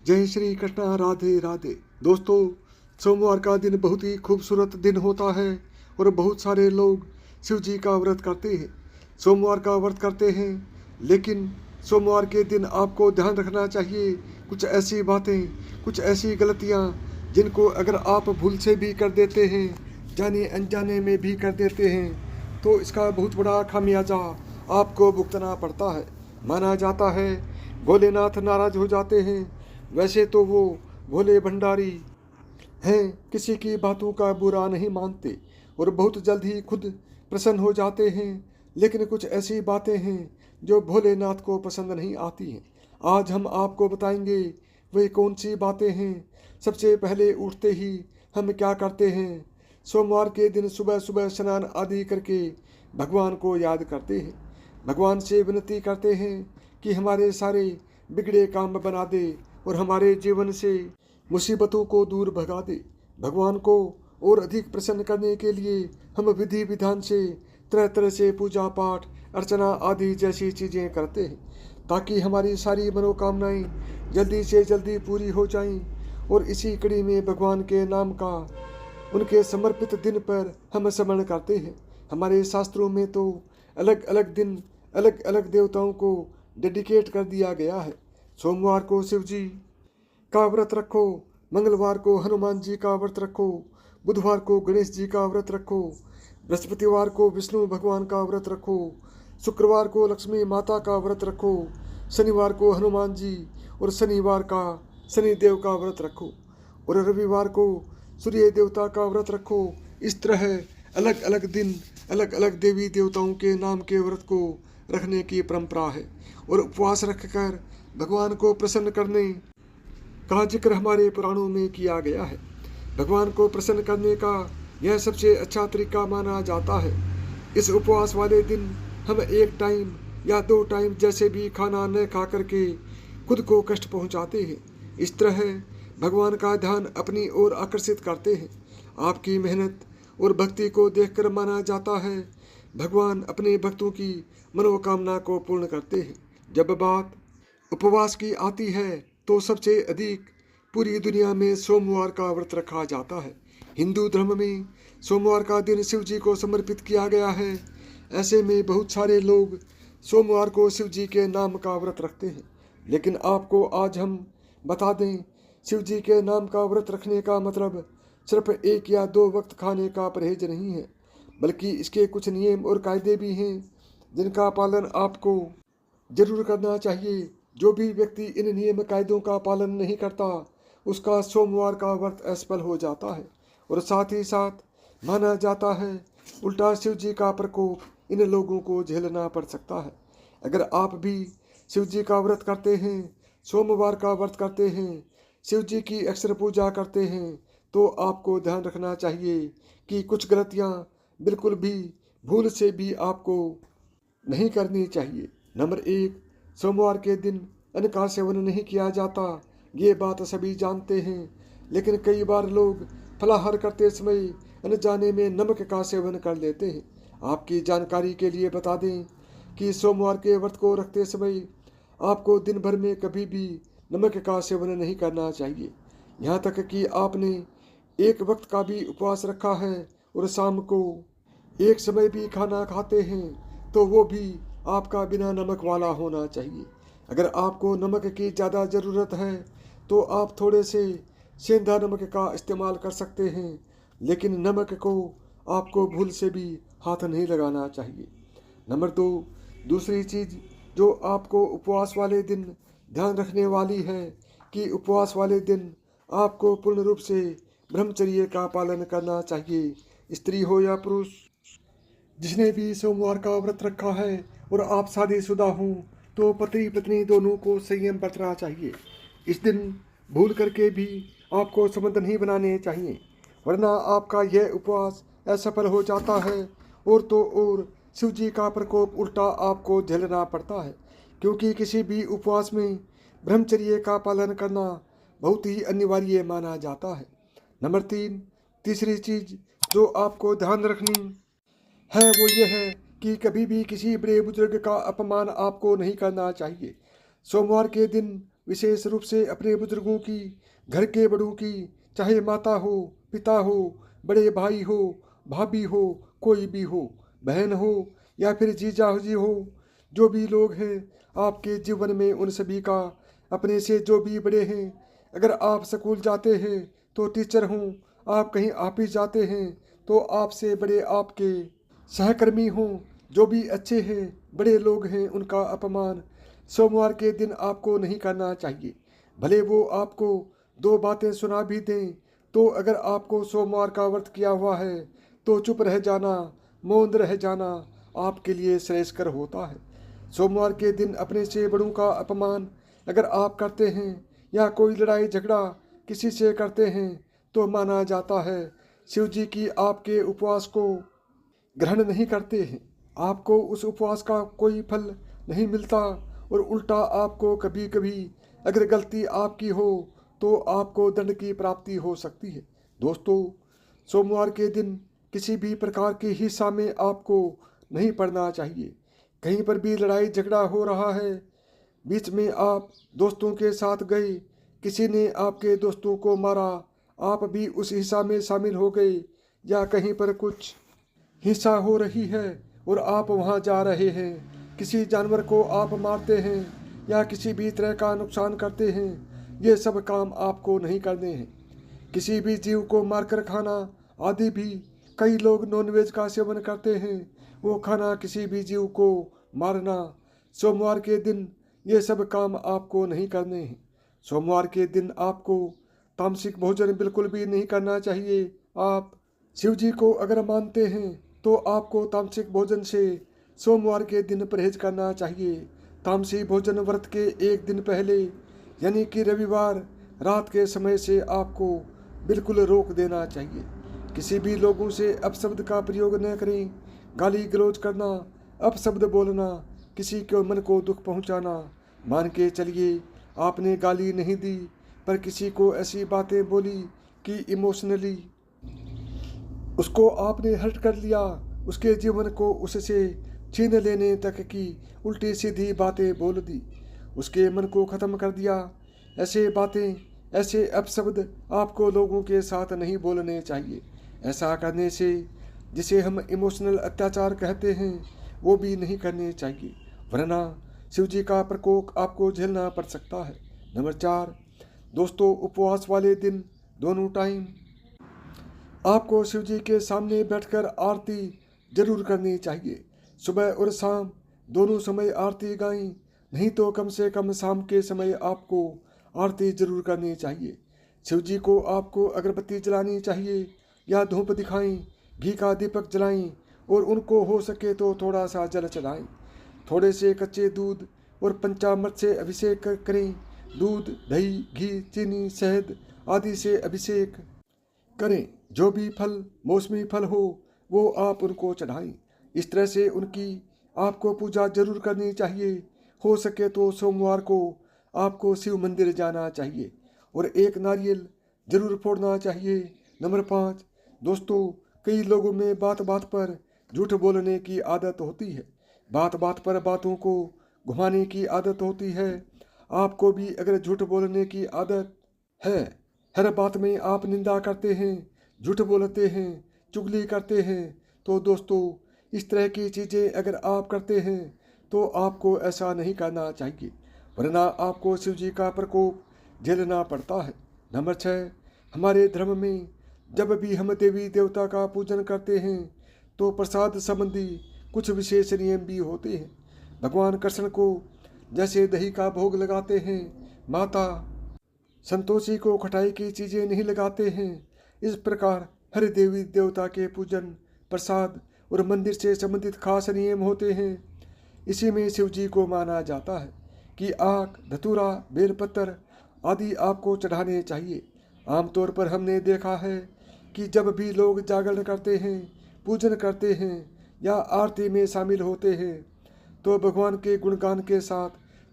जय श्री कृष्णा, राधे राधे। दोस्तों, सोमवार का दिन बहुत ही खूबसूरत दिन होता है और बहुत सारे लोग शिव जी का व्रत करते हैं, सोमवार का व्रत करते हैं। लेकिन सोमवार के दिन आपको ध्यान रखना चाहिए कुछ ऐसी बातें, कुछ ऐसी गलतियां जिनको अगर आप भूल से भी कर देते हैं, जाने अनजाने में भी कर देते हैं, तो इसका बहुत बड़ा खामियाजा आपको भुगतना पड़ता है। माना जाता है भोलेनाथ नाराज हो जाते हैं। वैसे तो वो भोले भंडारी हैं, किसी की बातों का बुरा नहीं मानते और बहुत जल्द ही खुद प्रसन्न हो जाते हैं। लेकिन कुछ ऐसी बातें हैं जो भोलेनाथ को पसंद नहीं आती हैं। आज हम आपको बताएंगे वे कौन सी बातें हैं। सबसे पहले उठते ही हम क्या करते हैं? सोमवार के दिन सुबह सुबह स्नान आदि करके भगवान को याद करते हैं, भगवान से विनती करते हैं कि हमारे सारे बिगड़े काम बना दे और हमारे जीवन से मुसीबतों को दूर भगा दे। भगवान को और अधिक प्रसन्न करने के लिए हम विधि विधान से तरह तरह से पूजा पाठ अर्चना आदि जैसी चीज़ें करते हैं, ताकि हमारी सारी मनोकामनाएं जल्दी से जल्दी पूरी हो जाएं। और इसी कड़ी में भगवान के नाम का उनके समर्पित दिन पर हम स्मरण करते हैं। हमारे शास्त्रों में तो अलग अलग दिन अलग अलग देवताओं को डेडिकेट कर दिया गया है। सोमवार को शिव जी का व्रत रखो, मंगलवार को हनुमान जी का व्रत रखो, बुधवार को गणेश जी का व्रत रखो, बृहस्पतिवार को विष्णु भगवान का व्रत रखो, शुक्रवार को लक्ष्मी माता का व्रत रखो, शनिवार को हनुमान जी और शनिवार का शनिदेव का व्रत रखो और रविवार को सूर्य देवता का व्रत रखो। इस तरह अलग अलग दिन अलग अलग देवी देवताओं के नाम के व्रत को रखने की परंपरा है और उपवास रखकर भगवान को प्रसन्न करने का जिक्र हमारे पुराणों में किया गया है। भगवान को प्रसन्न करने का यह सबसे अच्छा तरीका माना जाता है। इस उपवास वाले दिन हम एक टाइम या 2 टाइम जैसे भी खाना न खा करके खुद को कष्ट पहुंचाते हैं। इस तरह भगवान का ध्यान अपनी ओर आकर्षित करते हैं। आपकी मेहनत और भक्ति को देखकर माना जाता है भगवान अपने भक्तों की मनोकामना को पूर्ण करते हैं। जब बात उपवास की आती है तो सबसे अधिक पूरी दुनिया में सोमवार का व्रत रखा जाता है। हिंदू धर्म में सोमवार का दिन शिव जी को समर्पित किया गया है। ऐसे में बहुत सारे लोग सोमवार को शिव जी के नाम का व्रत रखते हैं। लेकिन आपको आज हम बता दें, शिव जी के नाम का व्रत रखने का मतलब सिर्फ 1 या 2 वक्त खाने का परहेज नहीं है, बल्कि इसके कुछ नियम और कायदे भी हैं जिनका पालन आपको जरूर करना चाहिए। जो भी व्यक्ति इन नियम कायदों का पालन नहीं करता, उसका सोमवार का व्रत असफल हो जाता है और साथ ही साथ माना जाता है उल्टा शिव जी का प्रकोप इन लोगों को झेलना पड़ सकता है। अगर आप भी शिव जी का व्रत करते हैं, सोमवार का व्रत करते हैं, शिव जी की अक्षर पूजा करते हैं, तो आपको ध्यान रखना चाहिए कि कुछ गलतियां बिल्कुल भी भूल से भी आपको नहीं करनी चाहिए। नंबर 1, सोमवार के दिन अन्न का सेवन नहीं किया जाता। ये बात सभी जानते हैं, लेकिन कई बार लोग फलाहार करते समय अनजाने में नमक का सेवन कर लेते हैं। आपकी जानकारी के लिए बता दें कि सोमवार के व्रत को रखते समय आपको दिन भर में कभी भी नमक का सेवन नहीं करना चाहिए। यहाँ तक कि आपने एक वक्त का भी उपवास रखा है और शाम को एक समय भी खाना खाते हैं, तो वो भी आपका बिना नमक वाला होना चाहिए। अगर आपको नमक की ज़्यादा ज़रूरत है तो आप थोड़े से सेंधा नमक का इस्तेमाल कर सकते हैं, लेकिन नमक को आपको भूल से भी हाथ नहीं लगाना चाहिए। नंबर 2, दूसरी चीज़ जो आपको उपवास वाले दिन ध्यान रखने वाली है कि उपवास वाले दिन आपको पूर्ण रूप से ब्रह्मचर्य का पालन करना चाहिए। स्त्री हो या पुरुष, जिसने भी सोमवार का व्रत रखा है और आप शादीशुदा हों, तो पति पत्नी दोनों को संयम बरतना चाहिए। इस दिन भूल करके भी आपको संबंध नहीं बनाने चाहिए, वरना आपका यह उपवास असफल हो जाता है और तो और शिव जी का प्रकोप उल्टा आपको झेलना पड़ता है, क्योंकि किसी भी उपवास में ब्रह्मचर्य का पालन करना बहुत ही अनिवार्य माना जाता है। नंबर 3, तीसरी चीज़ जो आपको ध्यान रखनी है वो ये है कि कभी भी किसी बड़े बुजुर्ग का अपमान आपको नहीं करना चाहिए। सोमवार के दिन विशेष रूप से अपने बुजुर्गों की, घर के बड़ों की, चाहे माता हो, पिता हो, बड़े भाई हो, भाभी हो, कोई भी हो, बहन हो या फिर जीजा जी हो, जो भी लोग हैं आपके जीवन में, उन सभी का, अपने से जो भी बड़े हैं, अगर आप स्कूल जाते हैं तो टीचर हों, आप कहीं ऑफिस जाते हैं तो आपसे बड़े आपके सहकर्मी हों, जो भी अच्छे हैं, बड़े लोग हैं, उनका अपमान सोमवार के दिन आपको नहीं करना चाहिए। भले वो आपको दो बातें सुना भी दें, तो अगर आपको सोमवार का व्रत किया हुआ है तो चुप रह जाना, मौन रह जाना आपके लिए श्रेयस्कर होता है। सोमवार के दिन अपने से बड़ों का अपमान अगर आप करते हैं या कोई लड़ाई झगड़ा किसी से करते हैं तो माना जाता है शिव जी की आपके उपवास को ग्रहण नहीं करते हैं, आपको उस उपवास का कोई फल नहीं मिलता और उल्टा आपको कभी कभी अगर गलती आपकी हो तो आपको दंड की प्राप्ति हो सकती है। दोस्तों, सोमवार के दिन किसी भी प्रकार की हिंसा में आपको नहीं पड़ना चाहिए। कहीं पर भी लड़ाई झगड़ा हो रहा है, बीच में आप दोस्तों के साथ गए, किसी ने आपके दोस्तों को मारा, आप भी उस हिंसा में शामिल हो गए, या कहीं पर कुछ हिंसा हो रही है और आप वहां जा रहे हैं, किसी जानवर को आप मारते हैं या किसी भी तरह का नुकसान करते हैं, ये सब काम आपको नहीं करने हैं। किसी भी जीव को मारकर खाना आदि भी, कई लोग नॉनवेज का सेवन करते हैं, वो खाना, किसी भी जीव को मारना, सोमवार के दिन ये सब काम आपको नहीं करने हैं। सोमवार के दिन आपको तामसिक भोजन बिल्कुल भी नहीं करना चाहिए। आप शिव जी को अगर मानते हैं तो आपको तामसिक भोजन से सोमवार के दिन परहेज करना चाहिए। तामसी भोजन व्रत के एक दिन पहले यानी कि रविवार रात के समय से आपको बिल्कुल रोक देना चाहिए। किसी भी लोगों से अपशब्द का प्रयोग न करें। गाली गलौज करना, अपशब्द बोलना, किसी के मन को दुख पहुंचाना, मान के चलिए आपने गाली नहीं दी पर किसी को ऐसी बातें बोली कि इमोशनली उसको आपने हर्ट कर लिया, उसके जीवन को उससे छीन लेने तक की उल्टी सीधी बातें बोल दी, उसके मन को ख़त्म कर दिया। ऐसे बातें, ऐसे अपशब्द आपको लोगों के साथ नहीं बोलने चाहिए। ऐसा करने से, जिसे हम इमोशनल अत्याचार कहते हैं, वो भी नहीं करने चाहिए, वरना शिव जी का प्रकोप आपको झेलना पड़ सकता है। नंबर 4, दोस्तों, उपवास वाले दिन दोनों टाइम आपको शिव जी के सामने बैठकर आरती जरूर करनी चाहिए। सुबह और शाम दोनों समय आरती गाएं, नहीं तो कम से कम शाम के समय आपको आरती जरूर करनी चाहिए। शिव जी को आपको अगरबत्ती जलानी चाहिए या धूप दिखाएं, घी का दीपक जलाएं और उनको हो सके तो थोड़ा सा जल चढ़ाएं। थोड़े से कच्चे दूध और पंचामृत से अभिषेक करें। दूध, दही, घी, चीनी, शहद आदि से अभिषेक करें। जो भी फल, मौसमी फल हो, वो आप उनको चढ़ाएं। इस तरह से उनकी आपको पूजा जरूर करनी चाहिए। हो सके तो सोमवार को आपको शिव मंदिर जाना चाहिए और एक नारियल जरूर फोड़ना चाहिए। नंबर 5, दोस्तों, कई लोगों में बात बात पर झूठ बोलने की आदत होती है। बात बात पर बातों को घुमाने की आदत होती है। आपको भी अगर झूठ बोलने की आदत है, हर बात में आप निंदा करते हैं, झूठ बोलते हैं, चुगली करते हैं, तो दोस्तों, इस तरह की चीज़ें अगर आप करते हैं तो आपको ऐसा नहीं करना चाहिए, वरना आपको शिव जी का प्रकोप झेलना पड़ता है। नंबर 6, हमारे धर्म में जब भी हम देवी देवता का पूजन करते हैं तो प्रसाद संबंधी कुछ विशेष नियम भी होते हैं। भगवान कृष्ण को जैसे दही का भोग लगाते हैं, माता संतोषी को खटाई की चीज़ें नहीं लगाते हैं, इस प्रकार हर देवी देवता के पूजन, प्रसाद और मंदिर से संबंधित खास नियम होते हैं। इसी में शिव जी को माना जाता है कि आक, धतूरा, बेलपत्र आदि आपको चढ़ाने चाहिए। आमतौर पर हमने देखा है कि जब भी लोग जागरण करते हैं, पूजन करते हैं या आरती में शामिल होते हैं तो भगवान के गुणगान के साथ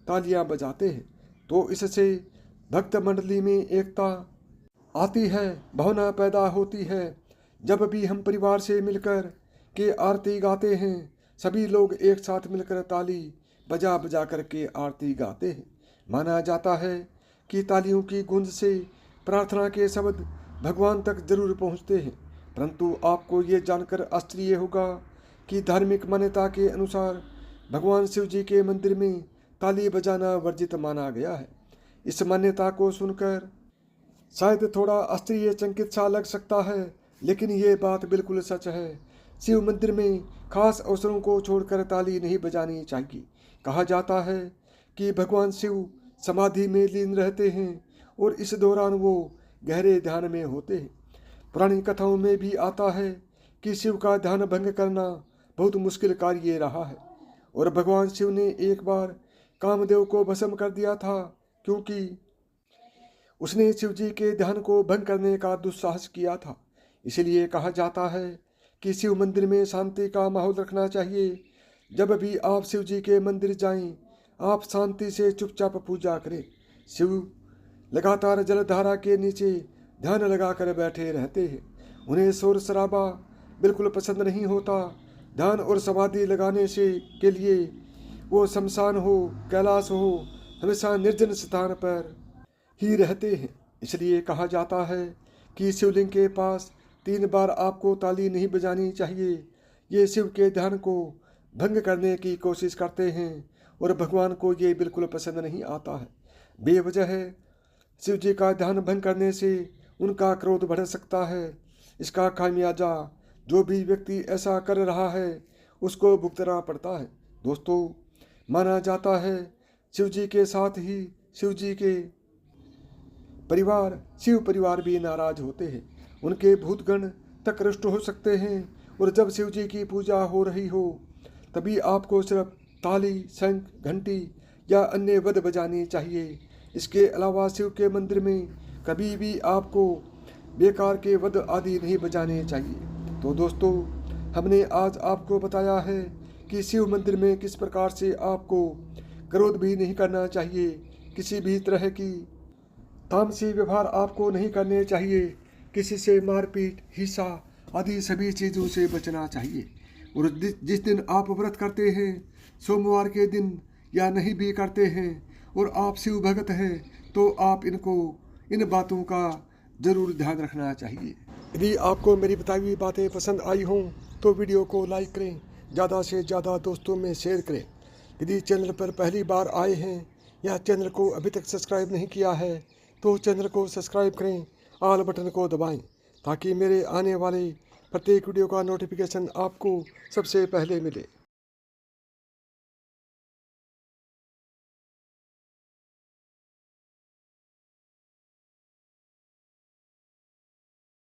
तालियां बजाते हैं, तो इससे भक्त मंडली में एकता आती है, भावना पैदा होती है। जब भी हम परिवार से मिलकर के आरती गाते हैं, सभी लोग एक साथ मिलकर ताली बजा बजा करके आरती गाते हैं। माना जाता है कि तालियों की गूंज से प्रार्थना के शब्द भगवान तक जरूर पहुंचते हैं, परंतु आपको ये जानकर आश्चर्य होगा कि धार्मिक मान्यता के अनुसार भगवान शिव जी के मंदिर में ताली बजाना वर्जित माना गया है। इस मान्यता को सुनकर शायद थोड़ा आश्चर्यचकित सा लग सकता है, लेकिन ये बात बिल्कुल सच है। शिव मंदिर में खास अवसरों को छोड़कर ताली नहीं बजानी चाहिए। कहा जाता है कि भगवान शिव समाधि में लीन रहते हैं और इस दौरान वो गहरे ध्यान में होते हैं। पुरानी कथाओं में भी आता है कि शिव का ध्यान भंग करना बहुत मुश्किल कार्य रहा है और भगवान शिव ने एक बार कामदेव को भस्म कर दिया था, क्योंकि उसने शिव जी के ध्यान को भंग करने का दुस्साहस किया था। इसलिए कहा जाता है कि शिव मंदिर में शांति का माहौल रखना चाहिए। जब भी आप शिव जी के मंदिर जाएं, आप शांति से चुपचाप पूजा करें। शिव लगातार जलधारा के नीचे ध्यान लगाकर बैठे रहते हैं। उन्हें शोर शराबा बिल्कुल पसंद नहीं होता। ध्यान और समाधि लगाने से के लिए वो शमशान हो, कैलाश हो, हमेशा निर्जन स्थान पर ही रहते हैं। इसलिए कहा जाता है कि शिवलिंग के पास 3 बार आपको ताली नहीं बजानी चाहिए। ये शिव के ध्यान को भंग करने की कोशिश करते हैं और भगवान को ये बिल्कुल पसंद नहीं आता है। बेवजह शिव जी का ध्यान भंग करने से उनका क्रोध बढ़ सकता है। इसका खामियाजा जो भी व्यक्ति ऐसा कर रहा है उसको भुगतना पड़ता है। दोस्तों, माना जाता है शिव जी के साथ ही शिव जी के परिवार शिव परिवार भी नाराज होते हैं। उनके भूतगण तक रुष्ट हो सकते हैं और जब शिव जी की पूजा हो रही हो तभी आपको सिर्फ ताली, शंख, घंटी या अन्य वाद्य बजानी चाहिए। इसके अलावा शिव के मंदिर में कभी भी आपको बेकार के वाद्य आदि नहीं बजाने चाहिए। तो दोस्तों, हमने आज आपको बताया है कि शिव मंदिर में किस प्रकार से आपको क्रोध भी नहीं करना चाहिए, किसी भी तरह की तामसी व्यवहार आपको नहीं करने चाहिए, किसी से मारपीट, हिंसा आदि सभी चीज़ों से बचना चाहिए। और जिस दिन आप व्रत करते हैं, सोमवार के दिन या नहीं भी करते हैं और आप शिव भक्त हैं, तो आप इन बातों का जरूर ध्यान रखना चाहिए। यदि आपको मेरी बताई हुई बातें पसंद आई हों तो वीडियो को लाइक करें, ज़्यादा से ज़्यादा दोस्तों में शेयर करें। यदि चैनल पर पहली बार आए हैं या चैनल को अभी तक सब्सक्राइब नहीं किया है तो चैनल को सब्सक्राइब करें, ऑल बटन को दबाएं, ताकि मेरे आने वाले प्रत्येक वीडियो का नोटिफिकेशन आपको सबसे पहले मिले।